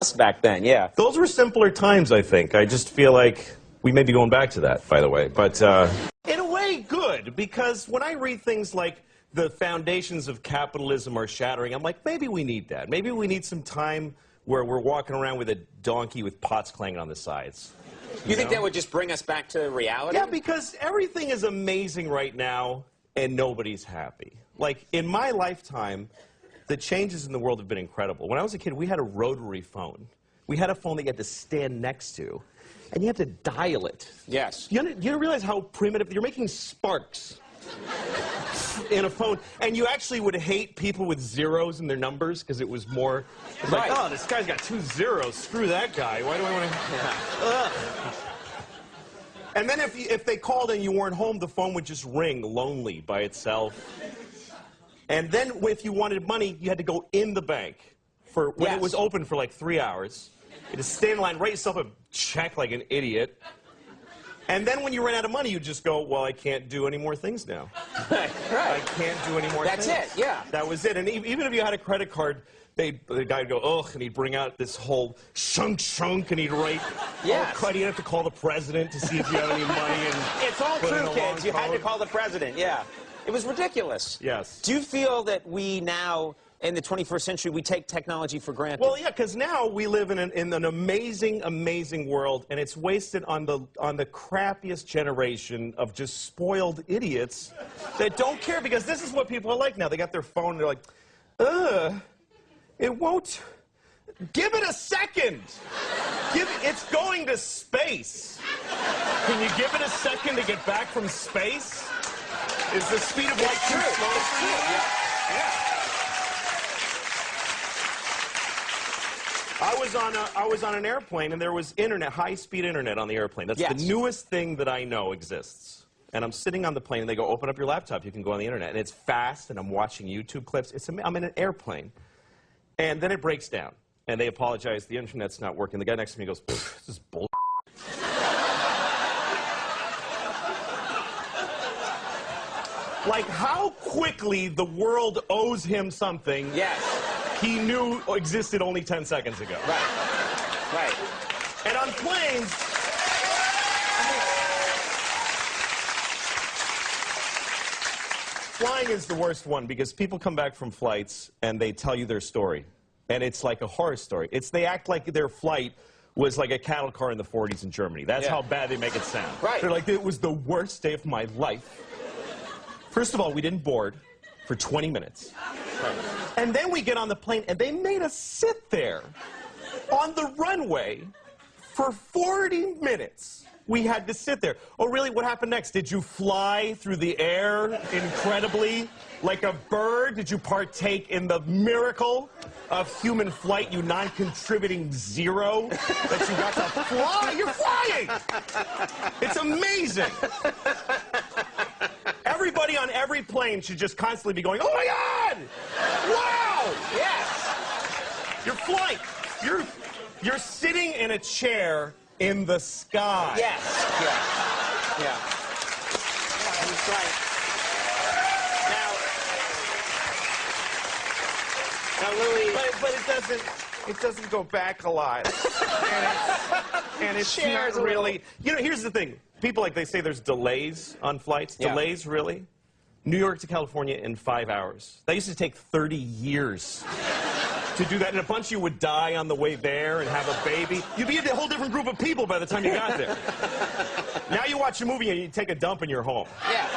us back then, yeah. Those were simpler times, I think. I just feel like we may be going back to that, by the way. But in a way, good, because when I read things like the foundations of capitalism are shattering, I'm like, maybe we need that. Maybe we need some time where we're walking around with a donkey with pots clanging on the sides. You think that would just bring us back to reality? Yeah, because everything is amazing right now, and nobody's happy. Like, in my lifetime, the changes in the world have been incredible. When I was a kid, we had a rotary phone. We had a phone that you had to stand next to, and you had to dial it. Yes. You realize how primitive? You're making sparks in a phone, and you actually would hate people with zeros in their numbers because it was more like, oh, this guy's got 2 zeros. Screw that guy. Why do I want to? Yeah. And then if they called and you weren't home, the phone would just ring lonely by itself. And then if you wanted money, you had to go in the bank for when it was open for like 3 hours. You had to stand in line, write yourself a check like an idiot. And then when you ran out of money, you just go, well, I can't do any more things now. Right. I can't do any more things. That's it, yeah. That was it. And even if you had a credit card, the guy would go, ugh, and he'd bring out this whole shunk, and he'd write, cut. You'd have to call the president to see if you have any money. And it's all true, kids. You had to call the president, yeah. It was ridiculous. Yes. Do you feel that we now, in the 21st century, we take technology for granted? Well, yeah, because now we live in an amazing, amazing world, and it's wasted on the crappiest generation of just spoiled idiots that don't care, because this is what people are like now. They got their phone, and they're like, it won't. Give it a second. It's going to space. Can you give it a second to get back from space? Is the speed of light too slow for you? Yeah. I was on an airplane, and there was internet, high-speed internet on the airplane. That's the newest thing that I know exists. And I'm sitting on the plane, and they go, open up your laptop. You can go on the internet. And it's fast, and I'm watching YouTube clips. I'm in an airplane. And then it breaks down. And they apologize. The internet's not working. The guy next to me goes, this is bull. Like, how quickly the world owes him something he knew existed only 10 seconds ago. Right. And on planes, flying is the worst one, because people come back from flights and they tell you their story. And it's like a horror story. They act like their flight was like a cattle car in the 40s in Germany. That's how bad they make it sound. Right. They're like, it was the worst day of my life. First of all, we didn't board for 20 minutes. Right. And then we get on the plane, and they made us sit there on the runway for 40 minutes. We had to sit there. Oh, really? What happened next? Did you fly through the air incredibly like a bird? Did you partake in the miracle of human flight, you non-contributing zero, that you got to fly? You're flying! It's amazing. Everybody on every plane should just constantly be going, oh my God! Wow! Yes! You're flying. You're sitting in a chair in the sky. Yes. Yeah. That's right. Now, Louis. But it doesn't go back a lot. and it's not really. You know, here's the thing. People, like, they say there's delays on flights. Yeah. Delays, really? New York to California in 5 hours. That used to take 30 years to do that. And a bunch of you would die on the way there and have a baby. You'd be a whole different group of people by the time you got there. Now you watch a movie and you take a dump and you're home. Yeah.